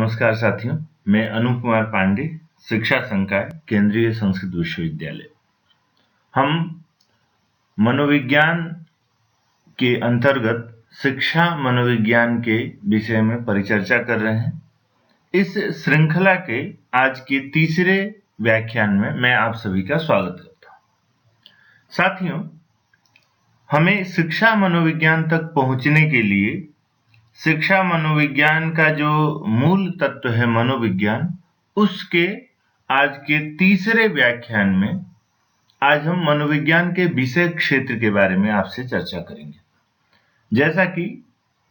नमस्कार साथियों, मैं अनूप कुमार पांडे, शिक्षा संकाय, केंद्रीय संस्कृत विश्वविद्यालय। हम मनोविज्ञान के अंतर्गत शिक्षा मनोविज्ञान के विषय में परिचर्चा कर रहे हैं। इस श्रृंखला के आज के तीसरे व्याख्यान में मैं आप सभी का स्वागत करता हूं। साथियों, हमें शिक्षा मनोविज्ञान तक पहुंचने के लिए शिक्षा मनोविज्ञान का जो मूल तत्व है मनोविज्ञान, उसके आज के तीसरे व्याख्यान में आज हम मनोविज्ञान के विषय क्षेत्र के बारे में आपसे चर्चा करेंगे। जैसा कि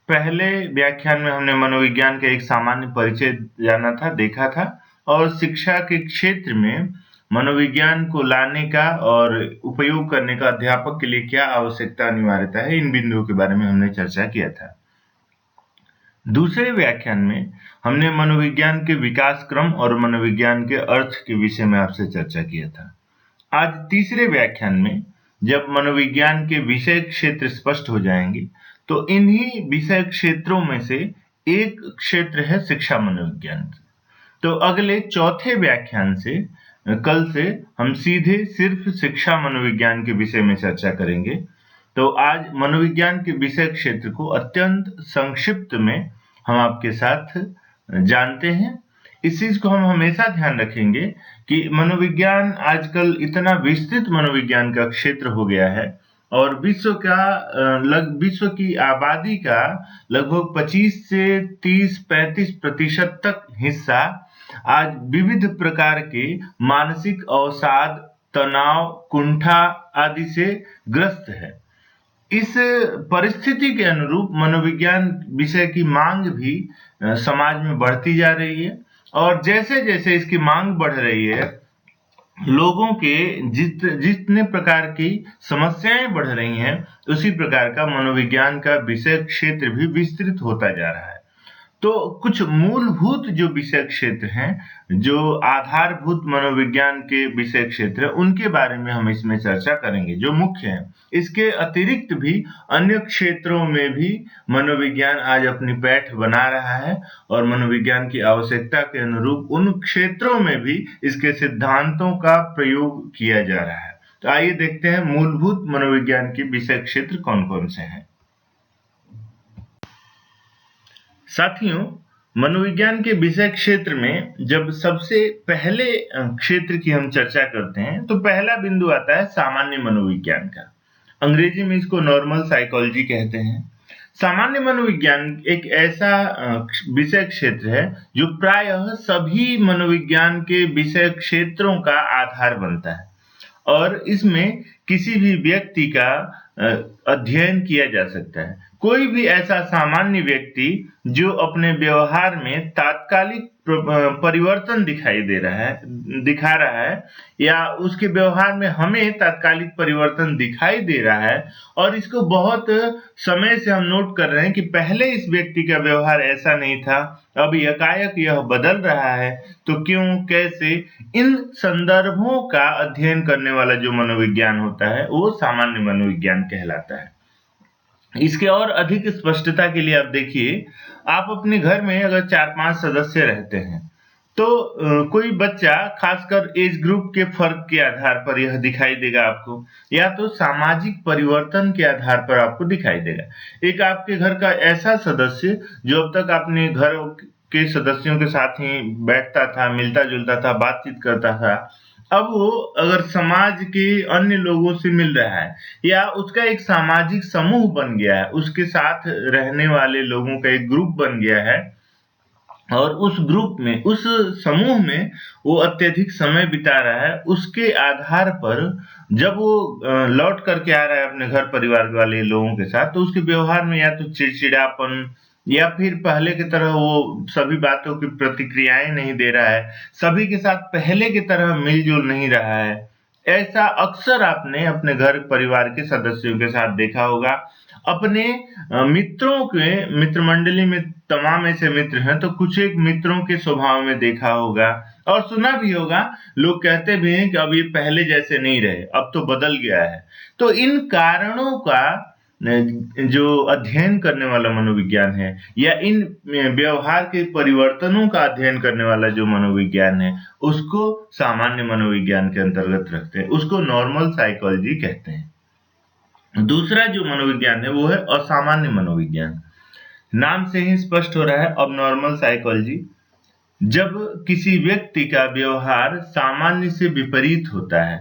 पहले व्याख्यान में हमने मनोविज्ञान का एक सामान्य परिचय जाना था, देखा था, और शिक्षा के क्षेत्र में मनोविज्ञान को लाने का और उपयोग करने का अध्यापक के लिए क्या आवश्यकता अनिवार्यता है, इन बिंदुओं के बारे में हमने चर्चा किया था। दूसरे व्याख्यान में हमने मनोविज्ञान के विकास क्रम और मनोविज्ञान के अर्थ के विषय में आपसे चर्चा किया था। आज तीसरे व्याख्यान में जब मनोविज्ञान के विषय क्षेत्र स्पष्ट हो जाएंगे, तो इन्हीं विषय क्षेत्रों में से एक क्षेत्र है शिक्षा मनोविज्ञान। तो अगले चौथे व्याख्यान से कल से हम सीधे सिर्फ शिक्षा मनोविज्ञान के विषय में चर्चा करेंगे। तो आज मनोविज्ञान के विषय क्षेत्र को अत्यंत संक्षिप्त में हम आपके साथ जानते हैं। इस चीज को हम हमेशा ध्यान रखेंगे कि मनोविज्ञान आजकल इतना विस्तृत मनोविज्ञान का क्षेत्र हो गया है और विश्व की आबादी का लगभग 25 से 30-35% तक हिस्सा आज विविध प्रकार के मानसिक अवसाद, तनाव, कुंठा आदि से ग्रस्त है। इस परिस्थिति के अनुरूप मनोविज्ञान विषय की मांग भी समाज में बढ़ती जा रही है, और जैसे जैसे इसकी मांग बढ़ रही है, लोगों के जितने प्रकार की समस्याएं बढ़ रही हैं, उसी प्रकार का मनोविज्ञान का विषय क्षेत्र भी विस्तृत होता जा रहा है। तो कुछ मूलभूत जो विषय क्षेत्र हैं, जो आधारभूत मनोविज्ञान के विषय क्षेत्र, उनके बारे में हम इसमें चर्चा करेंगे, जो मुख्य हैं। इसके अतिरिक्त भी अन्य क्षेत्रों में भी मनोविज्ञान आज अपनी पैठ बना रहा है और मनोविज्ञान की आवश्यकता के अनुरूप उन क्षेत्रों में भी इसके सिद्धांतों का प्रयोग किया जा रहा है। तो आइए देखते हैं मूलभूत मनोविज्ञान के विषय क्षेत्र कौन कौन से हैं। साथियों, मनोविज्ञान के विषय क्षेत्र में जब सबसे पहले क्षेत्र की हम चर्चा करते हैं, तो पहला बिंदु आता है सामान्य मनोविज्ञान का। अंग्रेजी में इसको नॉर्मल साइकोलॉजी कहते हैं। सामान्य मनोविज्ञान एक ऐसा विषय क्षेत्र है जो प्रायः सभी मनोविज्ञान के विषय क्षेत्रों का आधार बनता है, और इसमें किसी भी व्यक्ति का अध्ययन किया जा सकता है। कोई भी ऐसा सामान्य व्यक्ति जो अपने व्यवहार में तात्कालिक परिवर्तन दिखा रहा है, या उसके व्यवहार में हमें तात्कालिक परिवर्तन दिखाई दे रहा है, और इसको बहुत समय से हम नोट कर रहे हैं कि पहले इस व्यक्ति का व्यवहार ऐसा नहीं था, अब एकाएक यह बदल रहा है, तो क्यों, कैसे, इन संदर्भों का अध्ययन करने वाला जो मनोविज्ञान होता है, वो सामान्य मनोविज्ञान कहलाता है। इसके और अधिक स्पष्टता के लिए आप देखिए, आप अपने घर में अगर 4-5 सदस्य रहते हैं, तो कोई बच्चा खासकर एज ग्रुप के फर्क के आधार पर यह दिखाई देगा आपको, या तो सामाजिक परिवर्तन के आधार पर आपको दिखाई देगा। एक आपके घर का ऐसा सदस्य जो अब तक अपने घर के सदस्यों के साथ ही बैठता था, मिलता जुलता था, बातचीत करता था, अब वो अगर समाज के अन्य लोगों से मिल रहा है, या उसका एक सामाजिक समूह बन गया है, उसके साथ रहने वाले लोगों का एक ग्रुप बन गया है, और उस ग्रुप में, उस समूह में वो अत्यधिक समय बिता रहा है, उसके आधार पर जब वो लौट करके आ रहा है अपने घर परिवार वाले लोगों के साथ, तो उसके व्यवहार में या तो चिड़चिड़ापन, या फिर पहले की तरह वो सभी बातों की प्रतिक्रियाएं नहीं दे रहा है, सभी के साथ पहले की तरह मिलजुल नहीं रहा है। ऐसा अक्सर आपने अपने घर परिवार के सदस्यों के साथ देखा होगा। अपने मित्रों के मित्र मंडली में तमाम ऐसे मित्र हैं, तो कुछ एक मित्रों के स्वभाव में देखा होगा और सुना भी होगा, लोग कहते भी हैं कि अब ये पहले जैसे नहीं रहे, अब तो बदल गया है। तो इन कारणों का जो अध्ययन करने वाला मनोविज्ञान है, या इन व्यवहार के परिवर्तनों का अध्ययन करने वाला जो मनोविज्ञान है, उसको सामान्य मनोविज्ञान के अंतर्गत रखते हैं, उसको नॉर्मल साइकोलॉजी कहते हैं। दूसरा जो मनोविज्ञान है वो है असामान्य मनोविज्ञान। नाम से ही स्पष्ट हो रहा है अब नॉर्मल साइकोलॉजी, जब किसी व्यक्ति का व्यवहार सामान्य से विपरीत होता है,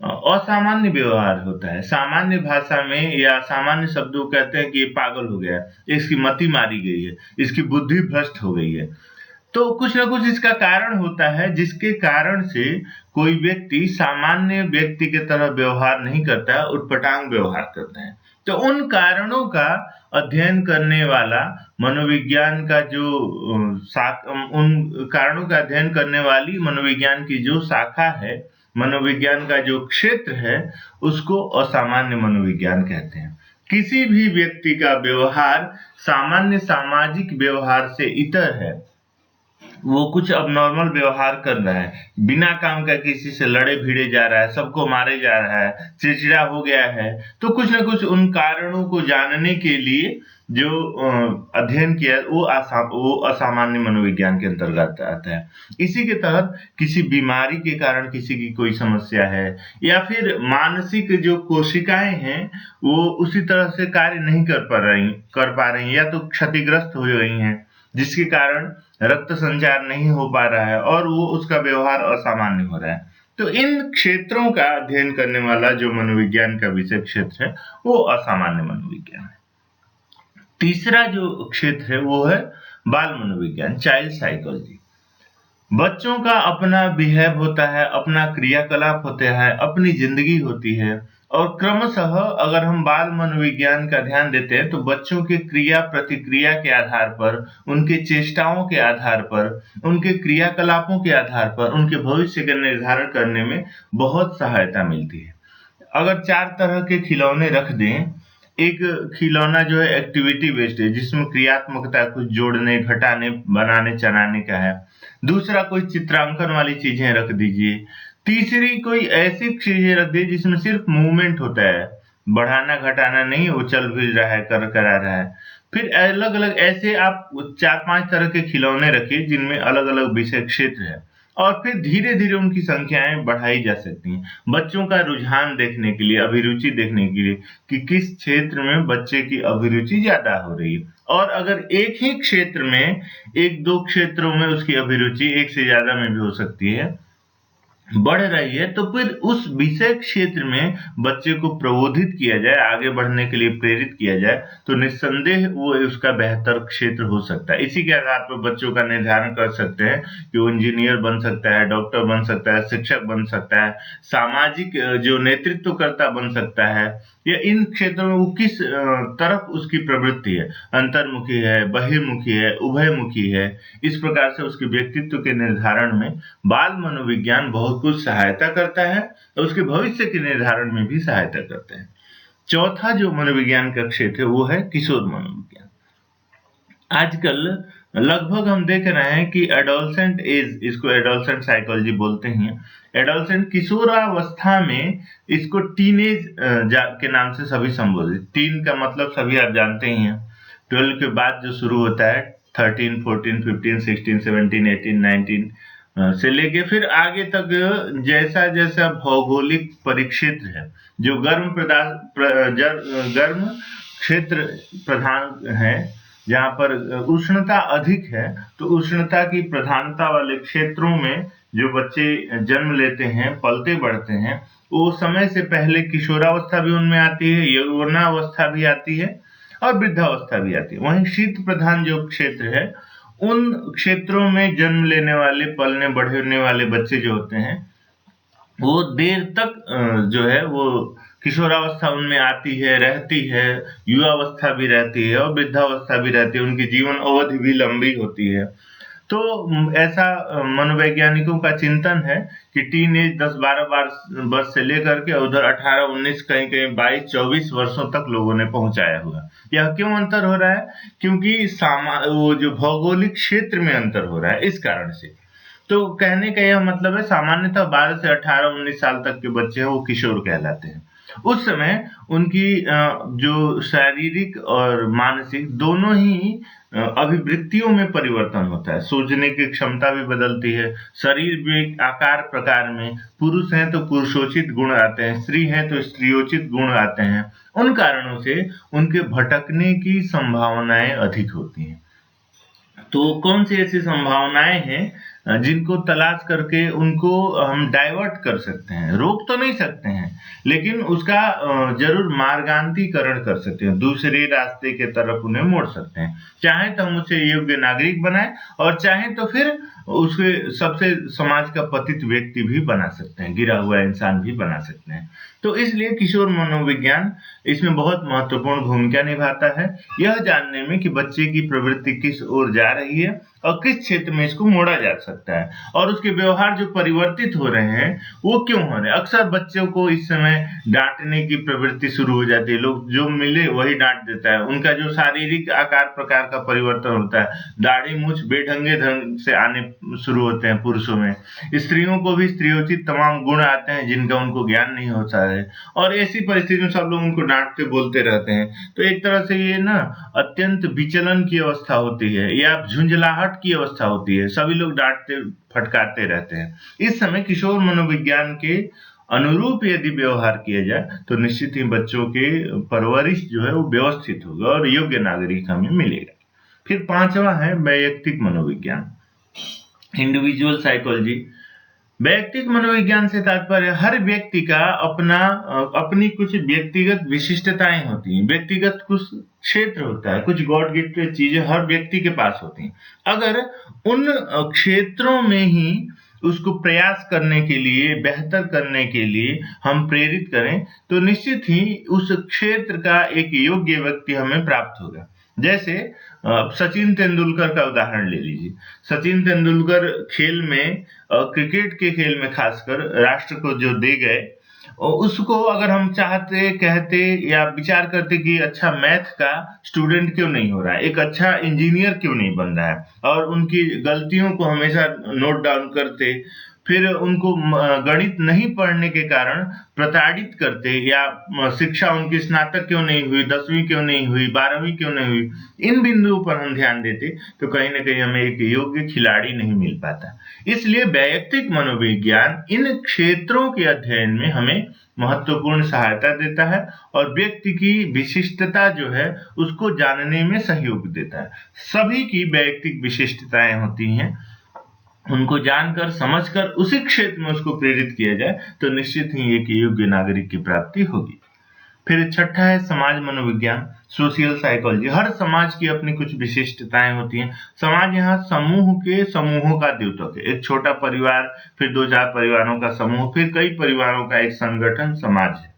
असामान्य व्यवहार होता है। सामान्य भाषा में या सामान्य शब्दों कहते हैं कि ये पागल हो गया, इसकी मति मारी गई है, इसकी बुद्धि भ्रष्ट हो गई है। तो कुछ ना कुछ इसका कारण होता है, जिसके कारण से कोई व्यक्ति सामान्य व्यक्ति की तरह व्यवहार नहीं करता है, उटपटांग व्यवहार करता है। तो उन कारणों का अध्ययन करने वाला मनोविज्ञान का जो उन कारणों का अध्ययन करने वाली मनोविज्ञान की जो शाखा है, मनोविज्ञान का जो क्षेत्र है, उसको असामान्य मनोविज्ञान कहते हैं। किसी भी व्यक्ति का व्यवहार सामान्य सामाजिक व्यवहार से इतर है, वो कुछ अबनॉर्मल व्यवहार कर रहा है, बिना काम का किसी से लड़े भिड़े जा रहा है, सबको मारे जा रहा है, चिड़चिड़ा हो गया है, तो कुछ न कुछ उन कारणों को जानने के लिए जो अध्ययन किया वो असामान्य मनोविज्ञान के अंतर्गत आता है। इसी के तहत किसी बीमारी के कारण किसी की कोई समस्या है, या फिर मानसिक जो कोशिकाएं हैं वो उसी तरह से कार्य नहीं कर पा रही, या तो क्षतिग्रस्त हो गई हैं, जिसके कारण रक्त संचार नहीं हो पा रहा है और वो उसका व्यवहार असामान्य हो रहा है। तो इन क्षेत्रों का अध्ययन करने वाला जो मनोविज्ञान का विषय क्षेत्र है वो असामान्य मनोविज्ञान है। तीसरा जो क्षेत्र है वो है बाल मनोविज्ञान, चाइल्ड साइकोलॉजी। बच्चों का अपना बिहेव होता है, अपना क्रियाकलाप होता है, अपनी जिंदगी होती है, और क्रमशः अगर हम बाल मनोविज्ञान का ध्यान देते हैं तो बच्चों के क्रिया प्रतिक्रिया के आधार पर, उनके चेष्टाओं के आधार पर, उनके क्रियाकलापों के आधार पर उनके भविष्य का निर्धारण करने में बहुत सहायता मिलती है। अगर 4 तरह के खिलौने रख दें, एक खिलौना जो है एक्टिविटी बेस्ड है, जिसमें क्रियात्मकता कुछ जोड़ने, घटाने, बनाने, चलाने का है। दूसरा कोई चित्रांकन वाली चीजें रख दीजिए। तीसरी कोई ऐसी चीजें रख दीजिए जिसमें सिर्फ मूवमेंट होता है, बढ़ाना घटाना नहीं, वो चल फिर रहा है, करा रहा है। फिर अलग अलग ऐसे आप 4-5 तरह के खिलौने रखिए जिनमें अलग अलग विषय क्षेत्र है, और फिर धीरे धीरे उनकी संख्याएं बढ़ाई जा सकती हैं, बच्चों का रुझान देखने के लिए, अभिरुचि देखने के लिए कि किस क्षेत्र में बच्चे की अभिरुचि ज्यादा हो रही है। और अगर एक ही क्षेत्र में 1-2 क्षेत्रों में उसकी अभिरुचि, एक से ज्यादा में भी हो सकती है, बढ़ रही है, तो फिर उस विषय क्षेत्र में बच्चे को प्रबोधित किया जाए, आगे बढ़ने के लिए प्रेरित किया जाए, तो निस्संदेह वो उसका बेहतर क्षेत्र हो सकता है। इसी के आधार पर बच्चों का निर्धारण कर सकते हैं कि वो इंजीनियर बन सकता है, डॉक्टर बन सकता है, शिक्षक बन सकता है, सामाजिक जो नेतृत्वकर्ता बन सकता है, या इन क्षेत्रों में वो किस तरफ उसकी प्रवृत्ति है, अंतर्मुखी है, बहिर्मुखी है, उभयमुखी है। इस प्रकार से उसके व्यक्तित्व के निर्धारण में बाल मनोविज्ञान बहुत कुछ सहायता करता है, और उसके भविष्य के निर्धारण में भी सहायता करता है। चौथा जो मनोविज्ञान का क्षेत्र है वो है किशोर मनोविज्ञान। आजकल लगभग हम देख रहे हैं कि एडोलसेंट एज, इसको एडोलसेंट साइकोलॉजी बोलते हैं, एडोलसेंट किशोरावस्था में इसको टीनेज के नाम से सभी संबोधित। टीन का मतलब सभी आप जानते ही हैं, 12 के बाद जो शुरू होता है, 13, 14, 15, 16, 17, 18, 19 से लेके फिर आगे तक, जैसा जैसा भौगोलिक परिक्षेत्र है, जो गर्म क्षेत्र प्रधान है, जहाँ पर उष्णता अधिक है, तो उष्णता की प्रधानता वाले क्षेत्रों में जो बच्चे जन्म लेते हैं, पलते बढ़ते हैं, वो समय से पहले किशोरावस्था भी उनमें आती है, यौवनावस्था भी आती है, और वृद्धावस्था भी आती है। वहीं शीत प्रधान जो क्षेत्र है, उन क्षेत्रों में जन्म लेने वाले, पलने बढ़ने वाले बच्चे जो होते हैं, वो देर तक जो है वो किशोरावस्था उनमें आती है, रहती है, युवावस्था भी रहती है और वृद्धावस्था भी रहती है, उनकी जीवन अवधि भी लंबी होती है। तो ऐसा मनोवैज्ञानिकों का चिंतन है कि टीन एज 10-12 वर्ष से लेकर के उधर 18-19, कहीं कहीं 22-24 वर्षों तक लोगों ने पहुंचाया हुआ। यह क्यों अंतर हो रहा है? क्योंकि वो जो भौगोलिक क्षेत्र में अंतर हो रहा है, इस कारण से। तो कहने का यह मतलब है, सामान्यतः 12 से 18-19 साल तक के बच्चे हैं वो किशोर कहलाते हैं, उस समय उनकी जो शारीरिक और मानसिक दोनों ही अभिवृत्तियों में परिवर्तन होता है। सोचने की क्षमता भी बदलती है, शरीर भी आकार प्रकार में, पुरुष हैं तो पुरुषोचित गुण आते हैं, स्त्री हैं तो स्त्रियोचित गुण आते हैं। उन कारणों से उनके भटकने की संभावनाएं अधिक होती हैं। तो कौन सी ऐसी संभावनाएं हैं जिनको तलाश करके उनको हम डाइवर्ट कर सकते हैं, रोक तो नहीं सकते हैं, लेकिन उसका जरूर मार्गांतरीकरण कर सकते हैं, दूसरे रास्ते के तरफ उन्हें मोड़ सकते हैं। चाहे तो हम उसे योग्य नागरिक बनाएं और चाहे तो फिर उसके सबसे समाज का पतित व्यक्ति भी बना सकते हैं, गिरा हुआ इंसान भी बना सकते हैं। तो इसलिए किशोर मनोविज्ञान इसमें बहुत महत्वपूर्ण भूमिका निभाता है, यह जानने में कि बच्चे की प्रवृत्ति किस ओर जा रही है और किस क्षेत्र में इसको मोड़ा जा सकता है, और उसके व्यवहार जो परिवर्तित हो रहे हैं वो क्यों हो रहे हैं। अक्सर बच्चों को इस समय डांटने की प्रवृत्ति शुरू हो जाती है, लोग जो मिले वही डांट देता है। उनका जो शारीरिक आकार प्रकार का परिवर्तन होता है, दाढ़ी मूछ बेढंगे ढंग से आने शुरू होते हैं पुरुषों में, स्त्रियों को भी स्त्रियोचित तमाम गुण आते हैं जिनका उनको ज्ञान नहीं होता है, और ऐसी परिस्थिति में सब लोग उनको डांटते बोलते रहते हैं। तो एक तरह से ये ना अत्यंत विचलन की अवस्था होती है या झुंझलाहट की अवस्था होती है, सभी लोग डांटते फटकारते रहते हैं। इस समय किशोर मनोविज्ञान के अनुरूप यदि व्यवहार किया जाए तो निश्चित ही बच्चों के परवरिश जो है वो व्यवस्थित होगा और योग्य नागरिक हमें मिलेगा। फिर पांचवा है वैयक्तिक मनोविज्ञान, इंडिविजुअल साइकोलॉजी। वैयक्तिक मनोविज्ञान से तात्पर्य हर व्यक्ति का अपनी कुछ व्यक्तिगत विशिष्टताएं होती हैं, व्यक्तिगत कुछ क्षेत्र होता है, कुछ गॉड गिफ्टेड चीजें हर व्यक्ति के पास होती हैं। अगर उन क्षेत्रों में ही उसको प्रयास करने के लिए, बेहतर करने के लिए हम प्रेरित करें तो निश्चित ही उस क्षेत्र का एक योग्य व्यक्ति हमें प्राप्त होगा। जैसे सचिन तेंदुलकर का उदाहरण ले लीजिए। सचिन तेंदुलकर खेल में, क्रिकेट के खेल में खासकर राष्ट्र को जो दे गए, और उसको अगर हम चाहते, कहते या विचार करते कि अच्छा मैथ का स्टूडेंट क्यों नहीं हो रहा है, एक अच्छा इंजीनियर क्यों नहीं बन रहा है, और उनकी गलतियों को हमेशा नोट डाउन करते, फिर उनको गणित नहीं पढ़ने के कारण प्रताड़ित करते, या शिक्षा उनकी स्नातक क्यों नहीं हुई, 10वीं क्यों नहीं हुई, 12वीं क्यों नहीं हुई, इन बिंदुओं पर हम ध्यान देते तो कहीं ना कहीं हमें एक योग्य खिलाड़ी नहीं मिल पाता। इसलिए वैयक्तिक मनोविज्ञान इन क्षेत्रों के अध्ययन में हमें महत्वपूर्ण सहायता देता है और व्यक्ति की विशिष्टता जो है उसको जानने में सहयोग देता है। सभी की वैयक्तिक विशिष्टताएं होती हैं, उनको जानकर समझकर उसी क्षेत्र में उसको प्रेरित किया जाए तो निश्चित ही एक योग्य नागरिक की प्राप्ति होगी। फिर छठा है समाज मनोविज्ञान, सोशल साइकोलॉजी। हर समाज की अपनी कुछ विशिष्टताएं होती हैं। समाज यहाँ समूह के समूहों का द्योतक है, एक छोटा परिवार, फिर 2-4 परिवारों का समूह, फिर कई परिवारों का एक संगठन समाज है।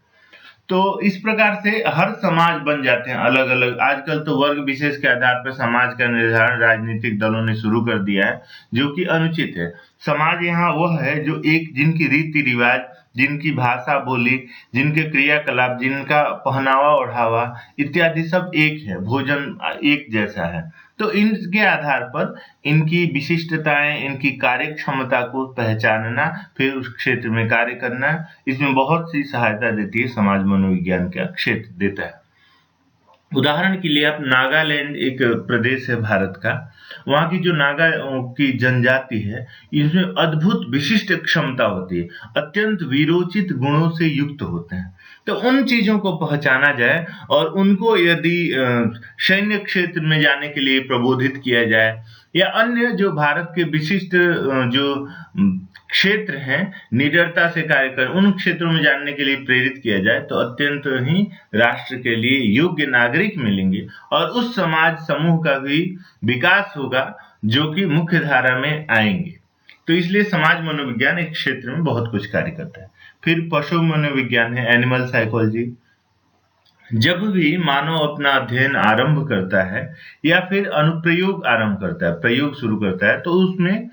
तो इस प्रकार से हर समाज बन जाते हैं अलग अलग। आजकल तो वर्ग विशेष के आधार पर समाज का निर्धारण राजनीतिक दलों ने शुरू कर दिया है, जो कि अनुचित है। समाज यहाँ वह है जो एक, जिनकी रीति रिवाज, जिनकी भाषा बोली, जिनके क्रियाकलाप, जिनका पहनावा ओढ़ावा इत्यादि सब एक है, भोजन एक जैसा है। तो इनके आधार पर इनकी विशिष्टताएं, इनकी कार्य क्षमता को पहचानना, फिर उस क्षेत्र में कार्य करना, इसमें बहुत सी सहायता देती है समाज मनोविज्ञान का क्षेत्र देता है। उदाहरण के लिए आप नागालैंड एक प्रदेश है भारत का, वहां की जो नागा की जनजाति है, इसमें अद्भुत विशिष्ट क्षमता होती है, अत्यंत वीरोचित गुणों से युक्त होते हैं। तो उन चीजों को पहचाना जाए और उनको यदि सैन्य क्षेत्र में जाने के लिए प्रबोधित किया जाए, या अन्य जो भारत के विशिष्ट जो क्षेत्र हैं निडरता से कार्य कर, उन क्षेत्रों में जानने के लिए प्रेरित किया जाए तो अत्यंत ही राष्ट्र के लिए योग्य नागरिक मिलेंगे और उस समाज समूह का भी विकास होगा जो कि मुख्य धारा में आएंगे। तो इसलिए समाज मनोविज्ञान एक क्षेत्र में बहुत कुछ कार्य करता है। फिर पशु मनोविज्ञान है, एनिमल साइकोलॉजी। जब भी मानव अपना अध्ययन आरंभ करता है या फिर अनुप्रयोग आरंभ करता है, प्रयोग शुरू करता है, तो उसमें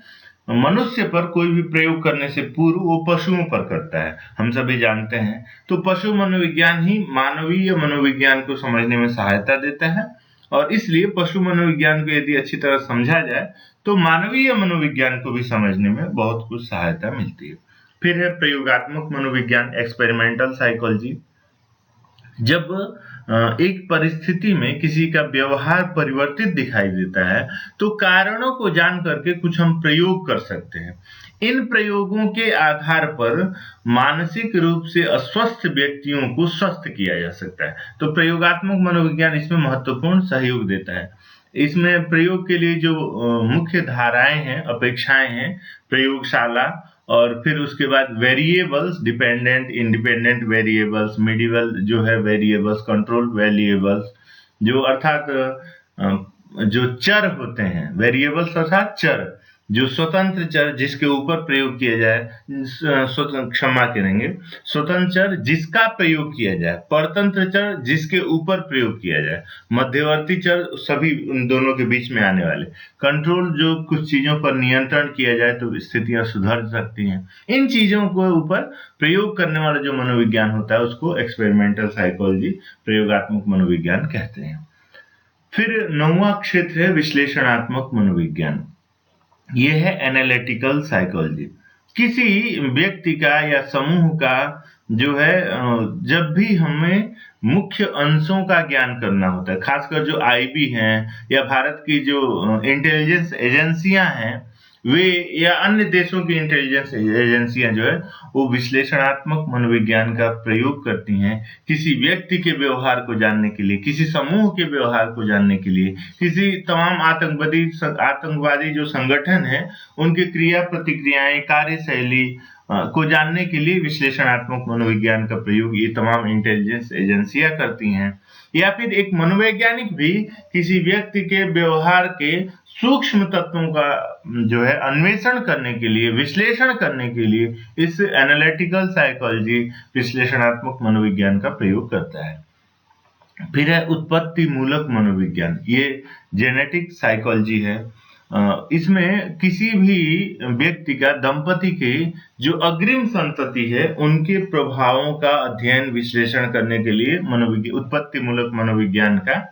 मनुष्य पर कोई भी प्रयोग करने से पूर्व वो पशुओं पर करता है, हम सभी जानते हैं। तो पशु मनोविज्ञान ही मानवीय मनोविज्ञान को समझने में सहायता देता है, और इसलिए पशु मनोविज्ञान को यदि अच्छी तरह समझा जाए तो मानवीय मनोविज्ञान को भी समझने में बहुत कुछ सहायता मिलती है। फिर है प्रयोगात्मक मनोविज्ञान, एक्सपेरिमेंटल साइकोलॉजी। जब एक परिस्थिति में किसी का व्यवहार परिवर्तित दिखाई देता है तो कारणों को जान करके कुछ हम प्रयोग कर सकते हैं। इन प्रयोगों के आधार पर मानसिक रूप से अस्वस्थ व्यक्तियों को स्वस्थ किया जा सकता है। तो प्रयोगात्मक मनोविज्ञान इसमें महत्वपूर्ण सहयोग देता है। इसमें प्रयोग के लिए जो मुख्य धाराएं हैं, अपेक्षाएं हैं, प्रयोगशाला, और फिर उसके बाद variables, dependent independent variables, medieval जो है वेरिएबल्स, कंट्रोल वेरिएबल्स, जो अर्थात जो चर होते हैं, वेरिएबल्स अर्थात चर, जो स्वतंत्र चर जिसके ऊपर प्रयोग किया जाए, क्षमा करेंगे, स्वतंत्र चर जिसका प्रयोग किया जाए, परतंत्र चर जिसके ऊपर प्रयोग किया जाए, मध्यवर्ती चर सभी उन दोनों के बीच में आने वाले, कंट्रोल जो कुछ चीजों पर नियंत्रण किया जाए तो स्थितियां सुधर सकती हैं। इन चीजों को ऊपर प्रयोग करने वाला जो मनोविज्ञान होता है उसको एक्सपेरिमेंटल साइकोलॉजी, प्रयोगात्मक मनोविज्ञान कहते हैं। फिर 9वां क्षेत्र है विश्लेषणात्मक मनोविज्ञान। ये है एनालिटिकल साइकोलॉजी। किसी व्यक्ति का या समूह का जो है जब भी हमें मुख्य अंशों का ज्ञान करना होता है, खासकर जो आईबी हैं या भारत की जो इंटेलिजेंस एजेंसियां हैं वे, या अन्य देशों की इंटेलिजेंस एजेंसियां जो है वो विश्लेषणात्मक मनोविज्ञान का प्रयोग करती हैं किसी व्यक्ति के व्यवहार को जानने के लिए, किसी समूह के व्यवहार को जानने के लिए, किसी तमाम आतंकवादी जो संगठन है उनके क्रिया प्रतिक्रियाएं, कार्यशैली को जानने के लिए विश्लेषणात्मक मनोविज्ञान का प्रयोग ये तमाम इंटेलिजेंस एजेंसियां करती हैं। या फिर एक मनोवैज्ञानिक भी किसी व्यक्ति के व्यवहार के सूक्ष्म तत्वों का जो है अन्वेषण करने के लिए, विश्लेषण करने के लिए इस एनालिटिकल साइकोलॉजी, विश्लेषणात्मक मनोविज्ञान का प्रयोग करता है। फिर है उत्पत्ति मूलक मनोविज्ञान, ये जेनेटिक साइकोलॉजी है। इसमें किसी भी व्यक्ति का, दंपति के जो अग्रिम संतति है उनके प्रभावों का अध्ययन, विश्लेषण करने के लिए उत्पत्ति मूलक मनोविज्ञान का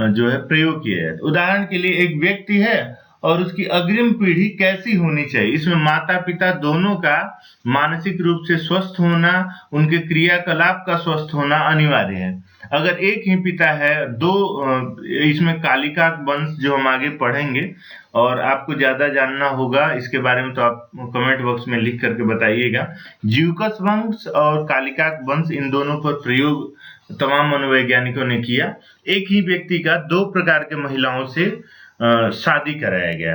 जो है प्रयोग किया जाता है। उदाहरण के लिए एक व्यक्ति है और उसकी अग्रिम पीढ़ी कैसी होनी चाहिए, इसमें माता पिता दोनों का मानसिक रूप से स्वस्थ होना, उनके क्रियाकलाप का स्वस्थ होना अनिवार्य है। अगर एक ही पिता है, इसमें कालिका वंश जो हम आगे पढ़ेंगे और आपको ज्यादा जानना होगा इसके बारे में तो आप कमेंट बॉक्स में लिख करके बताइएगा। ज्यूकस वंश और कालिका वंश, इन दोनों पर प्रयोग तमाम मनोवैज्ञानिकों ने किया। एक ही व्यक्ति का 2 प्रकार के महिलाओं से शादी कराया गया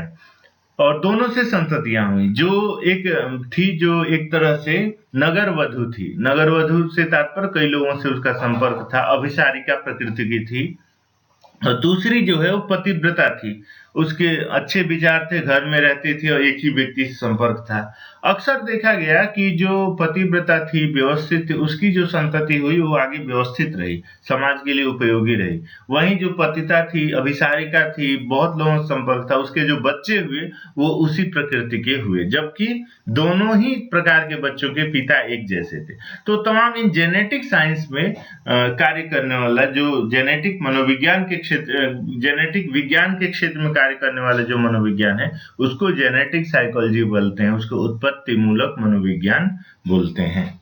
और दोनों से संततियां हुई। जो एक थी जो एक तरह से नगर वधु थी, नगर वधु से तात्पर्य कई लोगों से उसका संपर्क था, अभिसारिका प्रकृति की थी। और दूसरी जो है वो पतिव्रता थी, उसके अच्छे विचार थे, घर में रहती थी और एक ही व्यक्ति से संपर्क था। अक्सर देखा गया कि जो पतिव्रता थी, व्यवस्थित थी, उसकी जो संतति हुई वो आगे व्यवस्थित रही, समाज के लिए उपयोगी रही। वहीं जो पतिता थी, अभिसारिका थी, बहुत लोगों से संपर्क था, उसके जो बच्चे हुए वो उसी प्रकृति के हुए, जबकि दोनों ही प्रकार के बच्चों के पिता एक जैसे थे। तो तमाम इन जेनेटिक साइंस में कार्य करने वाला, जो जेनेटिक मनोविज्ञान के क्षेत्र, जेनेटिक विज्ञान के क्षेत्र में कार्य करने वाले जो मनोविज्ञान है उसको जेनेटिक साइकोलॉजी बोलते हैं, उसको उत्पत्ति मूलक मनोविज्ञान बोलते हैं।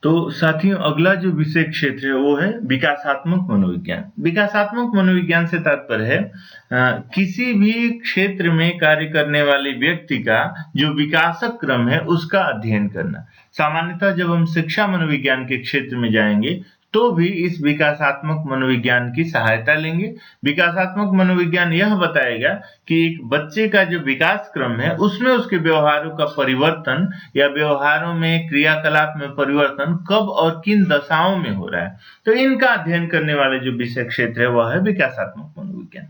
तो साथियों, अगला जो विषय क्षेत्र है वो है विकासात्मक मनोविज्ञान। विकासात्मक मनोविज्ञान से तात्पर्य है किसी भी क्षेत्र में कार्य करने वाले व्यक्ति का जो विकासक क्रम है उसका अध्ययन करना। सामान्यतः जब हम शिक्षा मनोविज्ञान के क्षेत्र में जाएंगे तो भी इस विकासात्मक मनोविज्ञान की सहायता लेंगे। विकासात्मक मनोविज्ञान यह बताएगा कि एक बच्चे का जो विकास क्रम है उसमें उसके व्यवहारों का परिवर्तन या व्यवहारों में, क्रियाकलाप में परिवर्तन कब और किन दशाओं में हो रहा है। तो इनका अध्ययन करने वाले जो विषय क्षेत्र है वह है विकासात्मक मनोविज्ञान।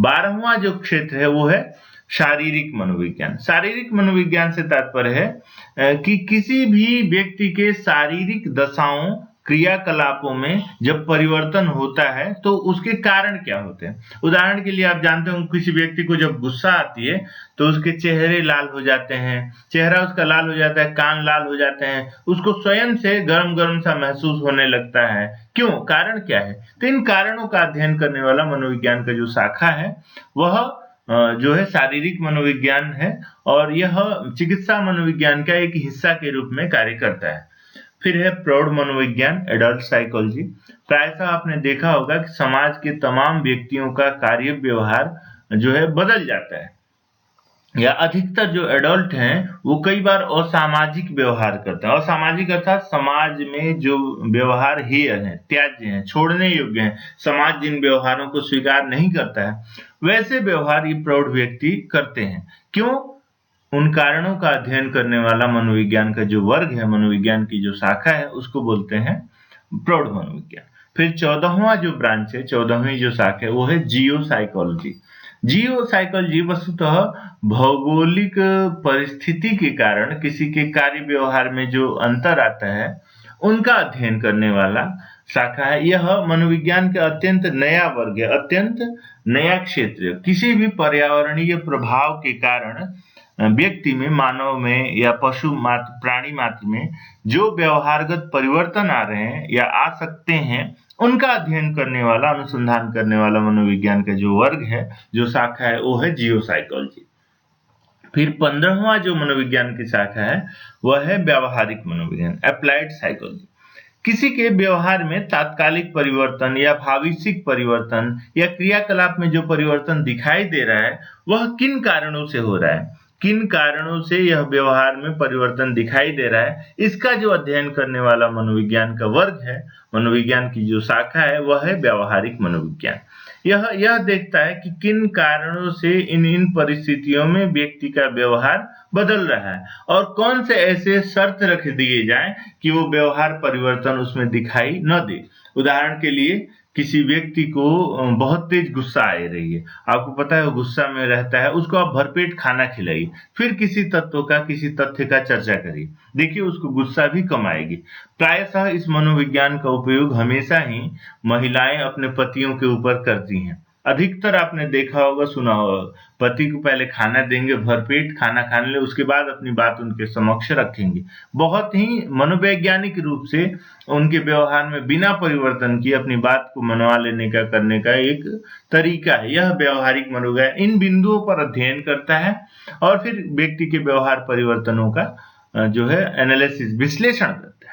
12वां जो क्षेत्र है वो है शारीरिक मनोविज्ञान। शारीरिक मनोविज्ञान से तात्पर्य है कि किसी भी व्यक्ति के शारीरिक दशाओं, क्रियाकलापों में जब परिवर्तन होता है तो उसके कारण क्या होते हैं। उदाहरण के लिए आप जानते हो किसी व्यक्ति को जब गुस्सा आती है तो उसके चेहरे लाल हो जाते हैं, चेहरा उसका लाल हो जाता है, कान लाल हो जाते हैं, उसको स्वयं से गरम गरम सा महसूस होने लगता है। क्यों, कारण क्या है? तो इन कारणों का अध्ययन करने वाला मनोविज्ञान का जो शाखा है वह जो है शारीरिक मनोविज्ञान है और यह चिकित्सा मनोविज्ञान का एक हिस्सा के रूप में कार्य करता है। फिर है प्रौढ़ मनोविज्ञान, एडल्ट साइकोलॉजी। प्रायतः आपने देखा होगा कि समाज के तमाम व्यक्तियों का कार्य व्यवहार जो है बदल जाता है, या अधिकतर जो एडल्ट हैं वो कई बार असामाजिक व्यवहार करते हैं। असामाजिक अर्थात समाज में जो व्यवहार हेय हैं, त्याज्य हैं, छोड़ने योग्य हैं, समाज जिन व्यवहारों को स्वीकार नहीं करता है वैसे व्यवहार ये प्रौढ़ व्यक्ति करते हैं। क्यों? उन कारणों का अध्ययन करने वाला मनोविज्ञान का जो वर्ग है, मनोविज्ञान की जो शाखा है, उसको बोलते हैं प्रौढ़ मनोविज्ञान। फिर 14वां जो ब्रांच है, 14वीं जो शाखा है, वो है जियो साइकोलॉजी। जियो साइकोलॉजी वस्तुतः भौगोलिक परिस्थिति के कारण किसी के कार्य व्यवहार में जो अंतर आता है उनका अध्ययन करने वाला शाखा है। यह मनोविज्ञान का अत्यंत नया वर्ग है, अत्यंत नया क्षेत्र। किसी भी पर्यावरणीय प्रभाव के कारण व्यक्ति में, मानव में या पशु मात्र, प्राणी मात्र में जो व्यवहारगत परिवर्तन आ रहे हैं या आ सकते हैं उनका अध्ययन करने वाला, अनुसंधान करने वाला मनोविज्ञान का जो वर्ग है, जो शाखा है, वो है जियो साइकोलॉजी। फिर 15वां जो मनोविज्ञान की शाखा है वह है व्यावहारिक मनोविज्ञान, अप्लाइड साइकोलॉजी। किसी के व्यवहार में तात्कालिक परिवर्तन या भविष्यिक परिवर्तन या क्रियाकलाप में जो परिवर्तन दिखाई दे रहा है वह किन कारणों से हो रहा है, किन कारणों से यह व्यवहार में परिवर्तन दिखाई दे रहा है, इसका जो अध्ययन करने वाला मनोविज्ञान का वर्ग है, मनोविज्ञान की जो शाखा है, वह है व्यावहारिक मनोविज्ञान। यह देखता है कि किन कारणों से इन परिस्थितियों में व्यक्ति का व्यवहार बदल रहा है और कौन से ऐसे शर्त रख दिए जाएं कि वो व्यवहार परिवर्तन उसमें दिखाई न दे। उदाहरण के लिए, किसी व्यक्ति को बहुत तेज गुस्सा आ रही है, आपको पता है वो गुस्सा में रहता है, उसको आप भरपेट खाना खिलाइए, फिर किसी तत्व का, किसी तथ्य का चर्चा करिए, देखिए उसको गुस्सा भी कम आएगी। प्रायशः इस मनोविज्ञान का उपयोग हमेशा ही महिलाएं अपने पतियों के ऊपर करती हैं। अधिकतर आपने देखा होगा, सुना होगा, पति को पहले खाना देंगे, भरपेट खाना खाने ले, उसके बाद अपनी बात उनके समक्ष रखेंगे। बहुत ही मनोवैज्ञानिक रूप से उनके व्यवहार में बिना परिवर्तन किए अपनी बात को मनवा लेने का, करने का एक तरीका है। यह व्यवहारिक मनोविज्ञान इन बिंदुओं पर अध्ययन करता है और फिर व्यक्ति के व्यवहार परिवर्तनों का जो है एनालिसिस, विश्लेषण करता है।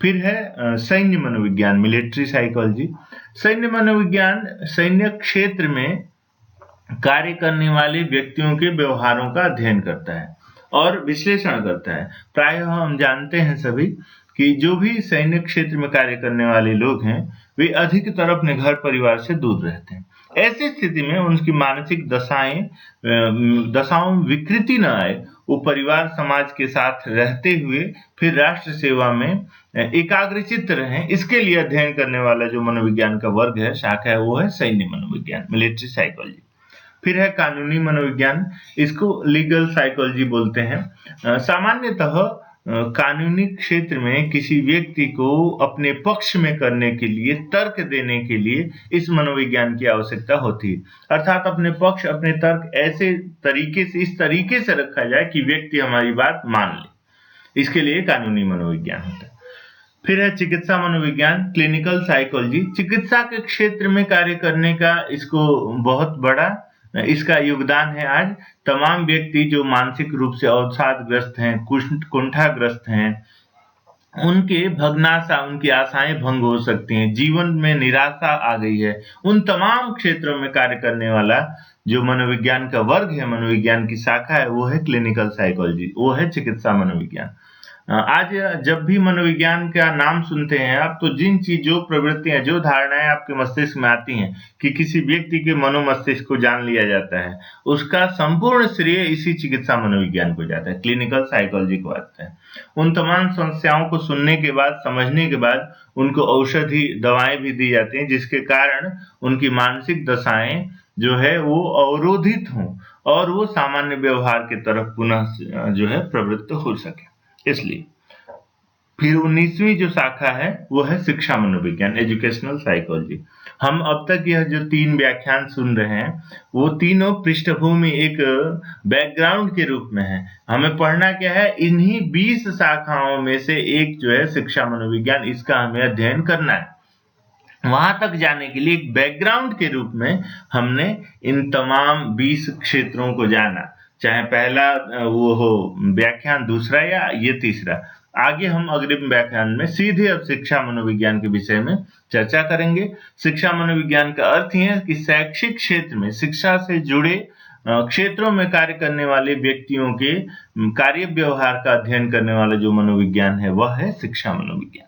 फिर है सैन्य मनोविज्ञान, मिलिट्री साइकोलॉजी। सैन्य मनोविज्ञान सैन्य क्षेत्र में कार्य करने वाले व्यक्तियों के व्यवहारों का अध्ययन करता है और विश्लेषण करता है। प्रायः हम जानते हैं सभी कि जो भी सैन्य क्षेत्र में कार्य करने वाले लोग हैं वे अधिकतर अपने घर परिवार से दूर रहते हैं। ऐसी स्थिति में उनकी मानसिक दशाओं में विकृति न आए, वो परिवार समाज के साथ रहते हुए फिर राष्ट्र सेवा में एकाग्रचित्त रहें, इसके लिए अध्ययन करने वाला जो मनोविज्ञान का वर्ग है, शाखा है, वो है सैन्य मनोविज्ञान, मिलिट्री साइकोलॉजी। फिर है कानूनी मनोविज्ञान, इसको लीगल साइकोलॉजी बोलते हैं। सामान्यतः कानूनी क्षेत्र में किसी व्यक्ति को अपने पक्ष में करने के लिए, तर्क देने के लिए इस मनोविज्ञान की आवश्यकता होती है। अर्थात अपने पक्ष, अपने तर्क ऐसे तरीके से, इस तरीके से रखा जाए कि व्यक्ति हमारी बात मान ले, इसके लिए कानूनी मनोविज्ञान होता है। फिर है चिकित्सा मनोविज्ञान, क्लिनिकल साइकोलॉजी। चिकित्सा के क्षेत्र में कार्य करने का इसको बहुत बड़ा इसका योगदान है। आज तमाम व्यक्ति जो मानसिक रूप से अवसादग्रस्त हैं, कुंठाग्रस्त हैं, उनके भग्नाशा, उनकी आशाएं भंग हो सकती हैं, जीवन में निराशा आ गई है, उन तमाम क्षेत्रों में कार्य करने वाला जो मनोविज्ञान का वर्ग है, मनोविज्ञान की शाखा है, वो है क्लिनिकल साइकोलॉजी, वो है चिकित्सा मनोविज्ञान। आज जब भी मनोविज्ञान का नाम सुनते हैं आप, तो जिन चीजों, प्रवृत्तियां, जो धारणाएं आपके मस्तिष्क में आती हैं कि किसी व्यक्ति के मनोमस्तिष्क को जान लिया जाता है, उसका संपूर्ण श्रेय इसी चिकित्सा मनोविज्ञान को जाता है, क्लिनिकल साइकोलॉजी को आता है। उन तमाम समस्याओं को सुनने के बाद, समझने के बाद उनको औषधि, दवाएं भी दी जाती हैं, जिसके कारण उनकी मानसिक दशाएं जो है वो अवरोधित हों और वो सामान्य व्यवहार की तरफ पुनः जो है प्रवृत्त हो सके। इसलिए फिर 19वीं जो शाखा है वो है शिक्षा मनोविज्ञान, एजुकेशनल साइकोलॉजी। हम अब तक यह जो 3 व्याख्यान सुन रहे हैं वो तीनों पृष्ठभूमि, एक बैकग्राउंड के रूप में है। हमें पढ़ना क्या है, इन्हीं 20 शाखाओं में से एक जो है शिक्षा मनोविज्ञान, इसका हमें अध्ययन करना है। वहां तक जाने के लिए एक बैकग्राउंड के रूप में हमने इन तमाम 20 क्षेत्रों को जाना, चाहे पहला वो हो व्याख्यान, दूसरा या ये तीसरा। आगे हम अग्रिम व्याख्यान में सीधे अब शिक्षा मनोविज्ञान के विषय में चर्चा करेंगे। शिक्षा मनोविज्ञान का अर्थ ही है कि शैक्षिक क्षेत्र में शिक्षा से जुड़े क्षेत्रों में कार्य करने वाले व्यक्तियों के कार्य व्यवहार का अध्ययन करने वाला जो मनोविज्ञान है वह है शिक्षा मनोविज्ञान।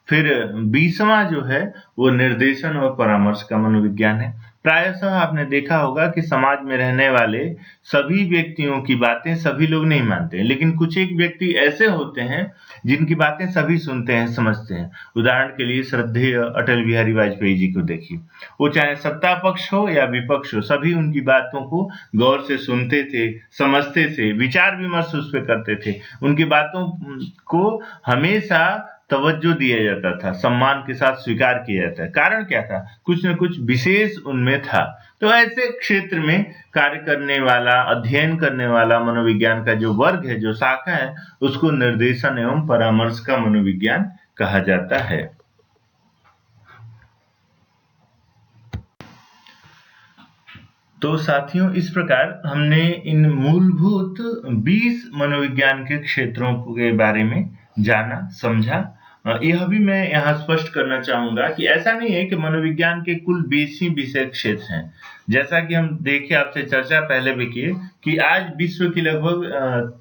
फिर 20वां जो है वो निर्देशन और परामर्श का मनोविज्ञान है। प्रायशः आपने देखा होगा कि समाज में रहने वाले सभी व्यक्तियों की बातें सभी लोग नहीं मानते हैं, लेकिन कुछ एक व्यक्ति ऐसे होते हैं जिनकी बातें सभी सुनते हैं, समझते हैं। उदाहरण के लिए श्रद्धेय अटल बिहारी वाजपेयी जी को देखिए, वो चाहे सत्ता पक्ष हो या विपक्ष हो, सभी उनकी बातों को गौर से सुनते थे, समझते थे, विचार विमर्श उस पर करते थे। उनकी बातों को हमेशा तवज्जो दिया जाता था, सम्मान के साथ स्वीकार किया जाता है। कारण क्या था? कुछ न कुछ विशेष उनमें था। तो ऐसे क्षेत्र में कार्य करने वाला, अध्ययन करने वाला मनोविज्ञान का जो वर्ग है, जो शाखा है, उसको निर्देशन एवं परामर्श का मनोविज्ञान कहा जाता है। तो साथियों, इस प्रकार हमने इन मूलभूत 20 मनोविज्ञान के क्षेत्रों के बारे में जाना, समझा। यह भी मैं यहाँ स्पष्ट करना चाहूंगा कि ऐसा नहीं है कि मनोविज्ञान के कुल 20 ही विषय क्षेत्र हैं। जैसा कि हम देखे, आपसे चर्चा पहले भी की कि आज विश्व की लगभग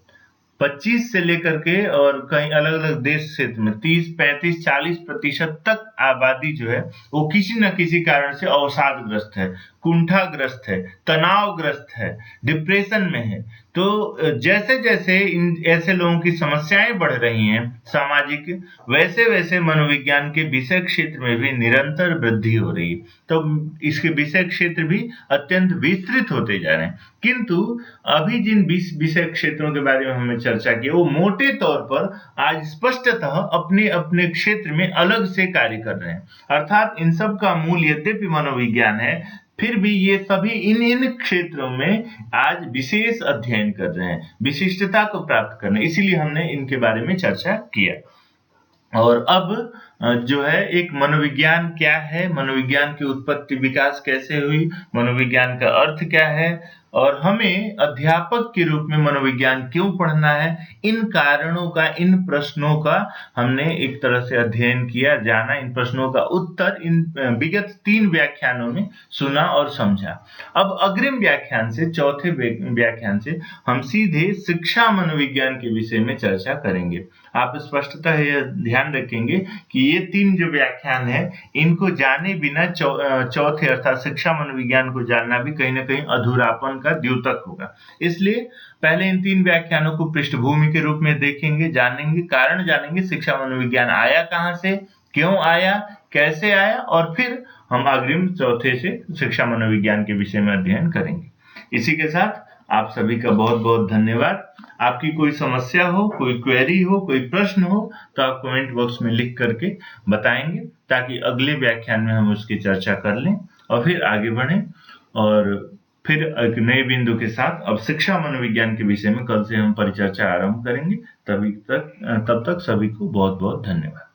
25 से लेकर के और कई अलग अलग देश क्षेत्र में 30, 35, 40% तक आबादी जो है वो किसी न किसी कारण से अवसादग्रस्त है, कुंठाग्रस्त है, तनावग्रस्त है, डिप्रेशन में है। तो जैसे जैसे इन ऐसे लोगों की समस्याएं बढ़ रही हैं सामाजिक, वैसे वैसे मनोविज्ञान के विषय क्षेत्र में भी निरंतर वृद्धि हो रही है। तो इसके विषय क्षेत्र भी अत्यंत विस्तृत होते जा रहे हैं। किंतु अभी जिन 20 विषय क्षेत्रों के बारे में हमने चर्चा की, वो मोटे तौर पर आज स्पष्टतः अपने अपने क्षेत्र में अलग से कार्य कर रहे हैं। अर्थात इन सब का मूल यद्यपि मनोविज्ञान है, फिर भी ये सभी इन क्षेत्रों में आज विशेष अध्ययन कर रहे हैं, विशिष्टता को प्राप्त कर रहे हैं। इसीलिए हमने इनके बारे में चर्चा किया। और अब जो है एक मनोविज्ञान क्या है, मनोविज्ञान की उत्पत्ति विकास कैसे हुई, मनोविज्ञान का अर्थ क्या है, और हमें अध्यापक के रूप में मनोविज्ञान क्यों पढ़ना है, इन कारणों का, इन प्रश्नों का हमने एक तरह से अध्ययन किया, जाना। इन प्रश्नों का उत्तर इन विगत 3 व्याख्यानों में सुना और समझा। अब अग्रिम व्याख्यान से, चौथे व्याख्यान से हम सीधे शिक्षा मनोविज्ञान के विषय में चर्चा करेंगे। आप स्पष्टतः यह ध्यान रखेंगे कि ये 3 जो व्याख्यान है, इनको जाने बिना चौथे अर्थात शिक्षा मनोविज्ञान को जानना भी कहीं ना कहीं अधूरापन का द्योतक होगा। इसलिए पहले इन 3 व्याख्यानों को पृष्ठभूमि के रूप में देखेंगे, जानेंगे, कारण जानेंगे, शिक्षा मनोविज्ञान आया कहां से, क्यों आया, कैसे आया, और फिर हम अग्रिम चौथे से शिक्षा मनोविज्ञान के विषय में अध्ययन करेंगे। इसी के साथ आप सभी का बहुत बहुत धन्यवाद। आपकी कोई समस्या हो, कोई क्वेरी हो, कोई प्रश्न हो, तो आप कमेंट बॉक्स में लिख करके बताएंगे, ताकि अगले व्याख्यान में हम उसकी चर्चा कर लें और फिर आगे बढ़ें। और फिर एक नए बिंदु के साथ अब शिक्षा मनोविज्ञान के विषय में कल से हम परिचर्चा आरंभ करेंगे। तब तक सभी को बहुत बहुत धन्यवाद।